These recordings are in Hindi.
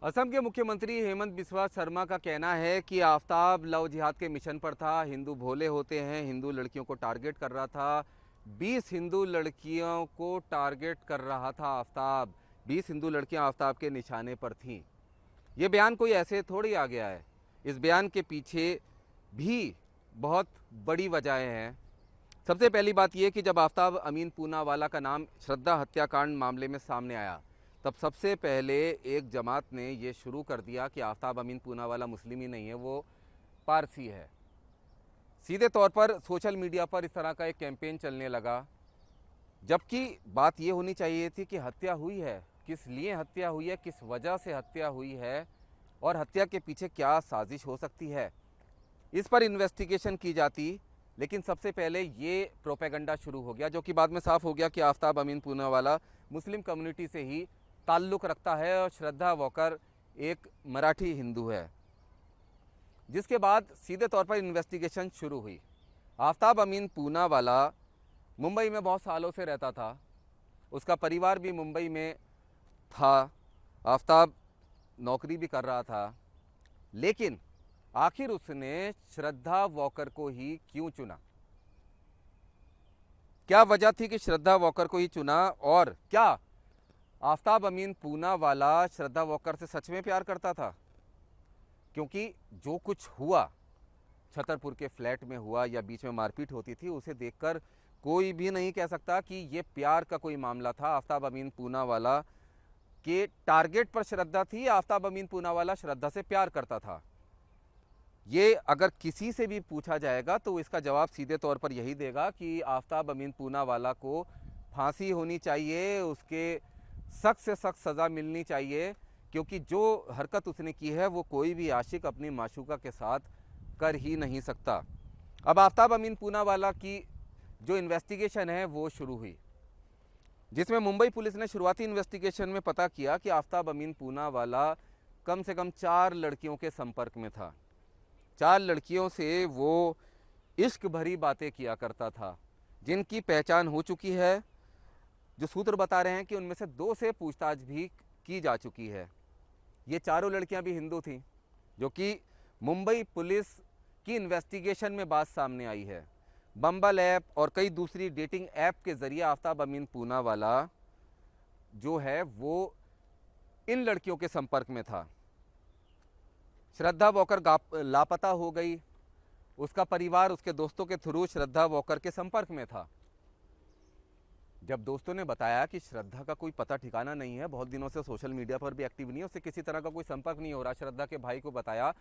असम के मुख्यमंत्री हेमंत बिस्वा शर्मा का कहना है कि आफताब लव जिहाद के मिशन पर था। हिंदू भोले होते हैं, हिंदू लड़कियों को टारगेट कर रहा था। 20 हिंदू लड़कियों को टारगेट कर रहा था आफताब। 20 हिंदू लड़कियां आफताब के निशाने पर थीं। ये बयान कोई ऐसे थोड़ी आ गया है। इस बयान के पीछे भी बहुत बड़ी वजहें हैं। सबसे पहली बात यह कि जब आफताब अमीन पूनावाला का नाम श्रद्धा हत्याकांड मामले में सामने आया, तब सबसे पहले एक जमात ने ये शुरू कर दिया कि आफताब अमीन पूनावाला मुस्लिम ही नहीं है, वो पारसी है। सीधे तौर पर सोशल मीडिया पर इस तरह का एक कैंपेन चलने लगा, जबकि बात ये होनी चाहिए थी कि हत्या हुई है, किस लिए हत्या हुई है, किस वजह से हत्या हुई है और हत्या के पीछे क्या साजिश हो सकती है, इस पर इन्वेस्टिगेशन की जाती। लेकिन सबसे पहले ये प्रोपेगेंडा शुरू हो गया, जो कि बाद में साफ हो गया कि आफताब अमीन पूनावाला मुस्लिम कम्युनिटी से ही ताल्लुक़ रखता है और श्रद्धा वॉकर एक मराठी हिंदू है। जिसके बाद सीधे तौर पर इन्वेस्टिगेशन शुरू हुई। आफताब अमीन पूनावाला मुंबई में बहुत सालों से रहता था, उसका परिवार भी मुंबई में था, आफताब नौकरी भी कर रहा था। लेकिन आखिर उसने श्रद्धा वॉकर को ही क्यों चुना? क्या वजह थी कि श्रद्धा वॉकर को ही चुना? और क्या आफताब अमीन पूनावाला श्रद्धा वॉकर से सच में प्यार करता था? क्योंकि जो कुछ हुआ छतरपुर के फ्लैट में हुआ या बीच में मारपीट होती थी, उसे देखकर कोई भी नहीं कह सकता कि ये प्यार का कोई मामला था। आफताब अमीन पूनावाला के टारगेट पर श्रद्धा थी, आफताब अमीन पूनावाला श्रद्धा से प्यार करता था। ये अगर किसी से भी पूछा जाएगा तो इसका जवाब सीधे तौर पर यही देगा कि आफताब अमीन पूनावाला को फांसी होनी चाहिए, उसके सख्त से सख्त सज़ा मिलनी चाहिए, क्योंकि जो हरकत उसने की है वो कोई भी आशिक अपनी माशूका के साथ कर ही नहीं सकता। अब आफताब अमीन पूनावाला की जो इन्वेस्टिगेशन है वो शुरू हुई, जिसमें मुंबई पुलिस ने शुरुआती इन्वेस्टिगेशन में पता किया कि आफताब अमीन पूनावाला कम से कम 4 लड़कियों के संपर्क में था। 4 लड़कियों से वो इश्क भरी बातें किया करता था, जिनकी पहचान हो चुकी है। जो सूत्र बता रहे हैं कि उनमें से 2 से पूछताछ भी की जा चुकी है। ये चारों लड़कियां भी हिंदू थीं, जो कि मुंबई पुलिस की इन्वेस्टिगेशन में बात सामने आई है। बम्बल ऐप और कई दूसरी डेटिंग ऐप के ज़रिए आफताब अमीन पूनावाला जो है वो इन लड़कियों के संपर्क में था। श्रद्धा वॉकर लापता हो गई, उसका परिवार उसके दोस्तों के थ्रू श्रद्धा वॉकर के संपर्क में था। जब दोस्तों ने बताया कि श्रद्धा का कोई पता ठिकाना नहीं है, बहुत दिनों से सोशल मीडिया पर भी एक्टिव नहीं है, उससे किसी तरह का कोई संपर्क नहीं हो रहा, श्रद्धा के भाई को बताया।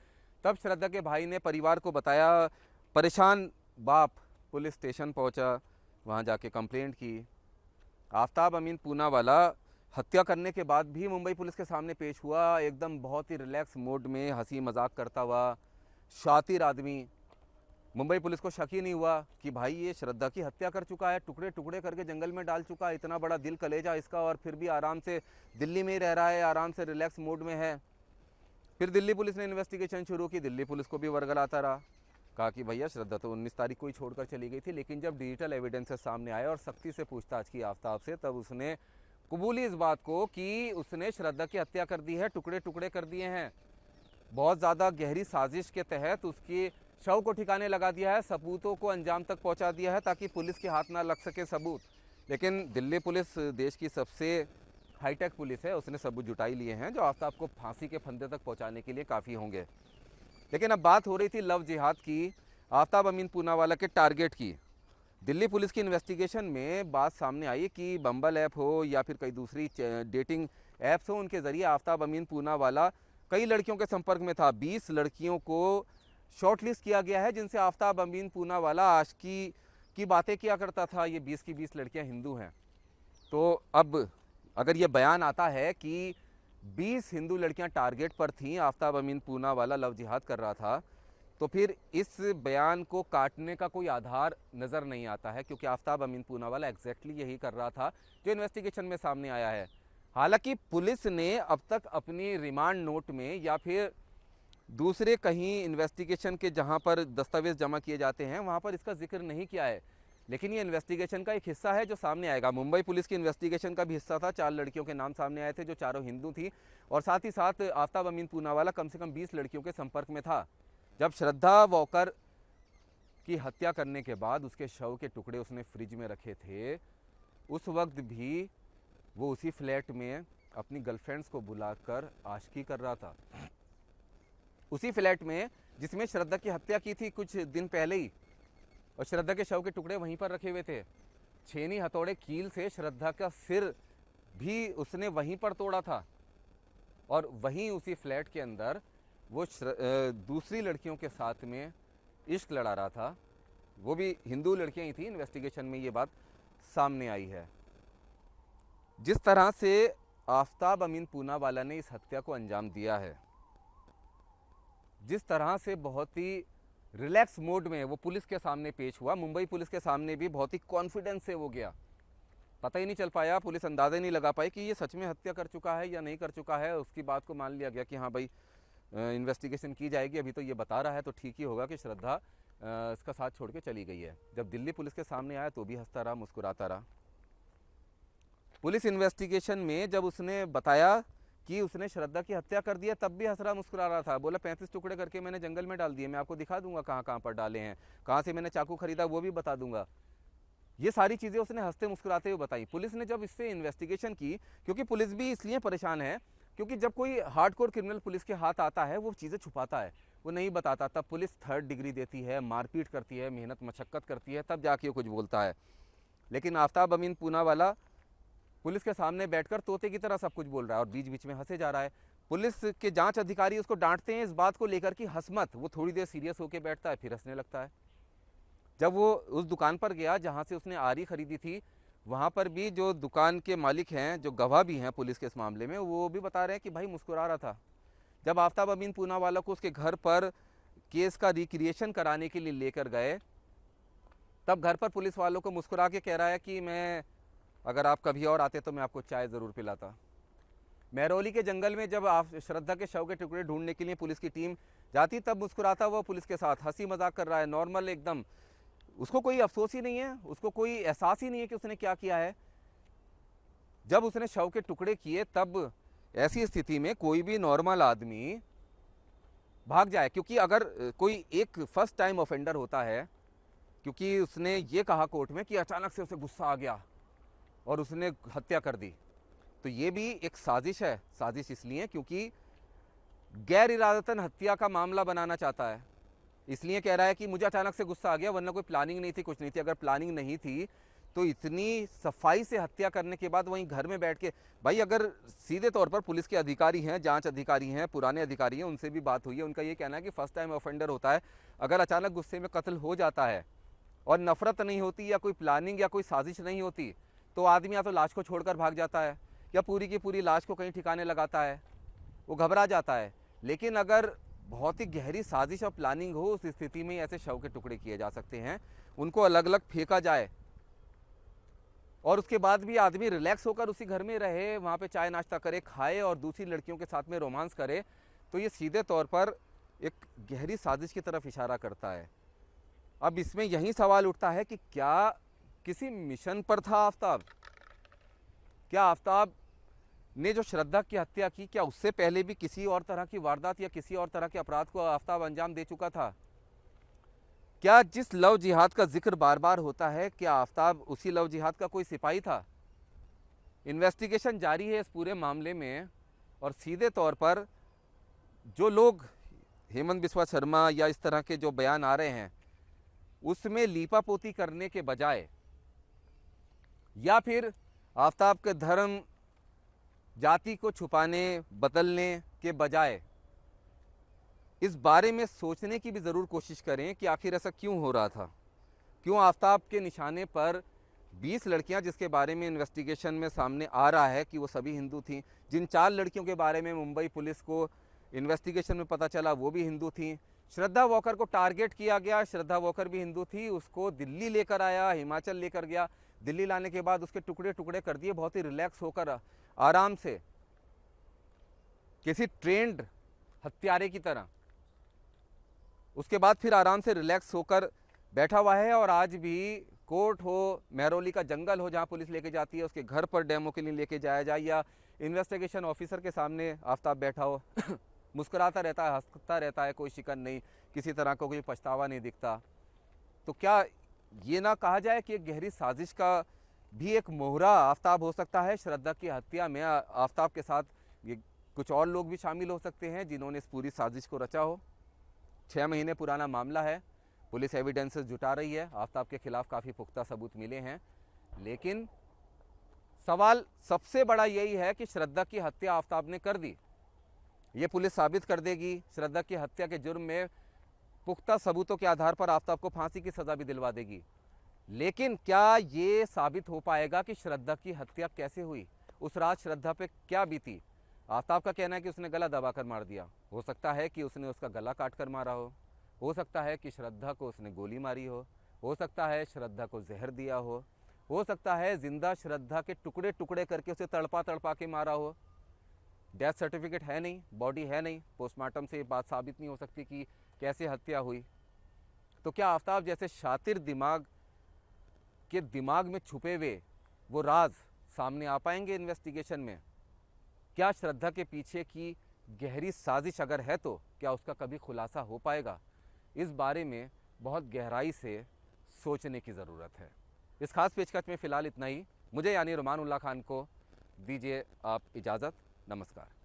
तब श्रद्धा के भाई ने परिवार को बताया। परेशान बाप पुलिस स्टेशन पहुंचा, वहां जाके कंप्लेंट की। आफताब अमीन पूनावाला हत्या करने के बाद भी मुंबई पुलिस के सामने पेश हुआ, एकदम बहुत ही रिलैक्स मोड में हंसी मजाक करता हुआ, शातिर आदमी। मुंबई पुलिस को शक ही नहीं हुआ कि भाई ये श्रद्धा की हत्या कर चुका है, टुकड़े टुकड़े करके जंगल में डाल चुका है, इतना बड़ा दिल कलेजा इसका, और फिर भी आराम से दिल्ली में ही रह रहा है, आराम से रिलैक्स मोड में है। फिर दिल्ली पुलिस ने इन्वेस्टिगेशन शुरू की। दिल्ली पुलिस को भी वर्गलाता रहा, कहा कि भैया श्रद्धा तो 19 तारीख को ही छोड़कर चली गई थी। लेकिन जब डिजिटल एविडेंसेस सामने आए और सख्ती से पूछताछ की आफताब से, तब उसने कबूली इस बात को कि उसने श्रद्धा की हत्या कर दी है, टुकड़े टुकड़े कर दिए हैं। बहुत ज़्यादा गहरी साजिश के तहत उसकी शव को ठिकाने लगा दिया है, सबूतों को अंजाम तक पहुंचा दिया है ताकि पुलिस के हाथ ना लग सके सबूत। लेकिन दिल्ली पुलिस देश की सबसे हाईटेक पुलिस है, उसने सबूत जुटाई लिए हैं जो आफताब को फांसी के फंदे तक पहुंचाने के लिए काफ़ी होंगे। लेकिन अब बात हो रही थी लव जिहाद की, आफताब अमीन पूनावाला के टारगेट की। दिल्ली पुलिस की इन्वेस्टिगेशन में बात सामने आई कि बम्बल ऐप हो या फिर कई दूसरी डेटिंग ऐप्स हो, उनके ज़रिए आफताब अमीन पूनावाला कई लड़कियों के संपर्क में था। 20 लड़कियों को शॉर्टलिस्ट किया गया है, जिनसे आफताब अमीन पूनावाला आशिकी की बातें किया करता था। ये 20 की 20 लड़कियां हिंदू हैं। तो अब अगर ये बयान आता है कि 20 हिंदू लड़कियां टारगेट पर थीं, आफताब अमीन पूनावाला लव जिहाद कर रहा था, तो फिर इस बयान को काटने का कोई आधार नज़र नहीं आता है, क्योंकि आफताब अमीन पूनावाला एग्जैक्टली यही कर रहा था जो इन्वेस्टिगेशन में सामने आया है। हालांकि पुलिस ने अब तक अपनी रिमांड नोट में या फिर दूसरे कहीं इन्वेस्टिगेशन के जहां पर दस्तावेज जमा किए जाते हैं वहां पर इसका जिक्र नहीं किया है। लेकिन ये इन्वेस्टिगेशन का एक हिस्सा है जो सामने आएगा। मुंबई पुलिस की इन्वेस्टिगेशन का भी हिस्सा था। 4 लड़कियों के नाम सामने आए थे जो चारों हिंदू थी, और साथ ही साथ आफ्ताब अमीन पूनावाला कम से कम 20 लड़कियों के संपर्क में था। जब श्रद्धा वॉकर की हत्या करने के बाद उसके शव के टुकड़े उसने फ्रिज में रखे थे, उस वक्त भी वो उसी फ्लैट में अपनी गर्लफ्रेंड्स को बुलाकर आशिकी कर रहा था, उसी फ्लैट में जिसमें श्रद्धा की हत्या की थी कुछ दिन पहले ही, और श्रद्धा के शव के टुकड़े वहीं पर रखे हुए थे। छेनी हथौड़े कील से श्रद्धा का सिर भी उसने वहीं पर तोड़ा था, और वहीं उसी फ्लैट के अंदर वो दूसरी लड़कियों के साथ में इश्क लड़ा रहा था। वो भी हिंदू लड़कियां ही थी। इन्वेस्टिगेशन में ये बात सामने आई है। जिस तरह से आफ्ताब अमीन पूनावाला ने इस हत्या को अंजाम दिया है, जिस तरह से बहुत ही रिलैक्स मोड में वो पुलिस के सामने पेश हुआ, मुंबई पुलिस के सामने भी बहुत ही कॉन्फिडेंस से वो गया। पता ही नहीं चल पाया, पुलिस अंदाज़ा नहीं लगा पाई कि ये सच में हत्या कर चुका है या नहीं कर चुका है। उसकी बात को मान लिया गया कि हाँ भाई इन्वेस्टिगेशन की जाएगी, अभी तो ये बता रहा है तो ठीक ही होगा कि श्रद्धा इसका साथ छोड़ के चली गई है। जब दिल्ली पुलिस के सामने आया तो भी हंसता रहा, मुस्कुराता रहा। पुलिस इन्वेस्टिगेशन में जब उसने बताया कि उसने श्रद्धा की हत्या कर दी है, तब भी हंस रहा, मुस्कुरा रहा था। बोला 35 टुकड़े करके मैंने जंगल में डाल दिए, मैं आपको दिखा दूंगा कहाँ कहाँ पर डाले हैं, कहाँ से मैंने चाकू खरीदा वो भी बता दूंगा। ये सारी चीज़ें उसने हंसते मुस्कुराते हुए बताई। पुलिस ने जब इससे इन्वेस्टिगेशन की, क्योंकि पुलिस भी इसलिए परेशान है क्योंकि जब कोई हार्डकोर क्रिमिनल पुलिस के हाथ आता है वो चीज़ें छुपाता है, वो नहीं बताता। तब पुलिस 3rd डिग्री देती है, मारपीट करती है, मेहनत मशक्क़त करती है, तब जाके वो कुछ बोलता है। लेकिन आफ्ताब अमीन पूनावाला पुलिस के सामने बैठकर तोते की तरह सब कुछ बोल रहा है और बीच बीच में हंसे जा रहा है। पुलिस के जांच अधिकारी उसको डांटते हैं इस बात को लेकर कि हंस मत। वो थोड़ी देर सीरियस होकर बैठता है, फिर हंसने लगता है। जब वो उस दुकान पर गया जहाँ से उसने आरी खरीदी थी, वहाँ पर भी जो दुकान के मालिक हैं, जो गवाह भी हैं पुलिस के इस मामले में, वो भी बता रहे हैं कि भाई मुस्कुरा रहा था। जब आफ्ताब अमीन पूनावाला को उसके घर पर केस का रिक्रिएशन कराने के लिए लेकर गए, तब घर पर पुलिस वालों को मुस्कुरा के कह रहा है कि मैं अगर आप कभी और आते तो मैं आपको चाय ज़रूर पिलाता। महरौली के जंगल में जब श्रद्धा के शव के टुकड़े ढूंढने के लिए पुलिस की टीम जाती, तब मुस्कुराता वो पुलिस के साथ हंसी मजाक कर रहा है, नॉर्मल एकदम। उसको कोई अफसोस ही नहीं है, उसको कोई एहसास ही नहीं है कि उसने क्या किया है। जब उसने शव के टुकड़े किए तब ऐसी स्थिति में कोई भी नॉर्मल आदमी भाग जाए, क्योंकि अगर कोई एक फर्स्ट टाइम ऑफेंडर होता है, क्योंकि उसने ये कहा कोर्ट में कि अचानक से उसे गुस्सा आ गया और उसने हत्या कर दी, तो ये भी एक साजिश है। साजिश इसलिए क्योंकि गैर इरादतन हत्या का मामला बनाना चाहता है, इसलिए कह रहा है कि मुझे अचानक से गुस्सा आ गया, वरना कोई प्लानिंग नहीं थी, कुछ नहीं थी। अगर प्लानिंग नहीं थी तो इतनी सफाई से हत्या करने के बाद वहीं घर में बैठ के, भाई अगर सीधे तौर पर पुलिस के अधिकारी हैं, जांच अधिकारी हैं, पुराने अधिकारी हैं, उनसे भी बात हुई है, उनका ये कहना है कि फर्स्ट टाइम ऑफेंडर होता है, अगर अचानक गुस्से में कत्ल हो जाता है और नफरत नहीं होती या कोई प्लानिंग या कोई साजिश नहीं होती, तो आदमी या तो लाश को छोड़कर भाग जाता है या पूरी की पूरी लाश को कहीं ठिकाने लगाता है, वो घबरा जाता है। लेकिन अगर बहुत ही गहरी साजिश और प्लानिंग हो, उस स्थिति में ऐसे शव के टुकड़े किए जा सकते हैं, उनको अलग अलग फेंका जाए और उसके बाद भी आदमी रिलैक्स होकर उसी घर में रहे, वहाँ पे चाय नाश्ता करे, खाए और दूसरी लड़कियों के साथ में रोमांस करे, तो ये सीधे तौर पर एक गहरी साजिश की तरफ इशारा करता है। अब इसमें यही सवाल उठता है कि क्या किसी मिशन पर था आफ्ताब? क्या आफ्ताब ने जो श्रद्धा की हत्या की, क्या उससे पहले भी किसी और तरह की वारदात या किसी और तरह के अपराध को आफ्ताब अंजाम दे चुका था? क्या जिस लव जिहाद का जिक्र बार बार होता है, क्या आफ्ताब उसी लव जिहाद का कोई सिपाही था? इन्वेस्टिगेशन जारी है इस पूरे मामले में, और सीधे तौर पर जो लोग हेमंत बिस्वा शर्मा या इस तरह के जो बयान आ रहे हैं, उसमें लीपापोती करने के बजाय या फिर आफ्ताब के धर्म जाति को छुपाने बदलने के बजाय इस बारे में सोचने की भी ज़रूर कोशिश करें कि आखिर ऐसा क्यों हो रहा था। क्यों आफ्ताब के निशाने पर 20 लड़कियां, जिसके बारे में इन्वेस्टिगेशन में सामने आ रहा है कि वो सभी हिंदू थीं, जिन 4 लड़कियों के बारे में मुंबई पुलिस को इन्वेस्टिगेशन में पता चला वो भी हिंदू थीं। श्रद्धा वॉकर को टारगेट किया गया, श्रद्धा वॉकर भी हिंदू थी, उसको दिल्ली लेकर आया, हिमाचल लेकर गया, दिल्ली लाने के बाद उसके टुकड़े टुकड़े कर दिए बहुत ही रिलैक्स होकर, आराम से, किसी ट्रेंड हत्यारे की तरह। उसके बाद फिर आराम से रिलैक्स होकर बैठा हुआ है और आज भी कोर्ट हो, महरौली का जंगल हो जहां पुलिस लेके जाती है, उसके घर पर डेमो के लिए लेके जाया जाए, या इन्वेस्टिगेशन ऑफिसर के सामने आफताब बैठा हो मुस्कुराता रहता है, हंसता रहता है, कोई शिकन नहीं, किसी तरह का कोई पछतावा नहीं दिखता, तो क्या ये ना कहा जाए कि एक गहरी साजिश का भी एक मोहरा आफताब हो सकता है? श्रद्धा की हत्या में आफताब के साथ ये कुछ और लोग भी शामिल हो सकते हैं जिन्होंने इस पूरी साजिश को रचा हो। 6 महीने पुराना मामला है, पुलिस एविडेंसेस जुटा रही है, आफताब के खिलाफ काफ़ी पुख्ता सबूत मिले हैं, लेकिन सवाल सबसे बड़ा यही है कि श्रद्धा की हत्या आफताब ने कर दी, ये पुलिस साबित कर देगी। श्रद्धा की हत्या के जुर्म में पुख्ता सबूतों के आधार पर आफताब को फांसी की सज़ा भी दिलवा देगी, लेकिन क्या ये साबित हो पाएगा कि श्रद्धा की हत्या कैसे हुई, उस रात श्रद्धा पे क्या बीती? आफताब का कहना है कि उसने गला दबाकर मार दिया, हो सकता है कि उसने उसका गला काट कर मारा हो सकता है कि श्रद्धा को उसने गोली मारी हो सकता है श्रद्धा को जहर दिया हो सकता है जिंदा श्रद्धा के टुकड़े टुकड़े करके उसे तड़पा तड़पा के मारा हो। डेथ सर्टिफिकेट है नहीं, बॉडी है नहीं, पोस्टमार्टम से ये बात साबित नहीं हो सकती कि कैसे हत्या हुई। तो क्या आफताब जैसे शातिर दिमाग के दिमाग में छुपे हुए वो राज सामने आ पाएंगे इन्वेस्टिगेशन में? क्या श्रद्धा के पीछे की गहरी साजिश अगर है तो क्या उसका कभी खुलासा हो पाएगा? इस बारे में बहुत गहराई से सोचने की ज़रूरत है। इस खास पेशकश में फ़िलहाल इतना ही। मुझे यानी रुमान उल्लाह खान को दीजिए आप इजाज़त। नमस्कार।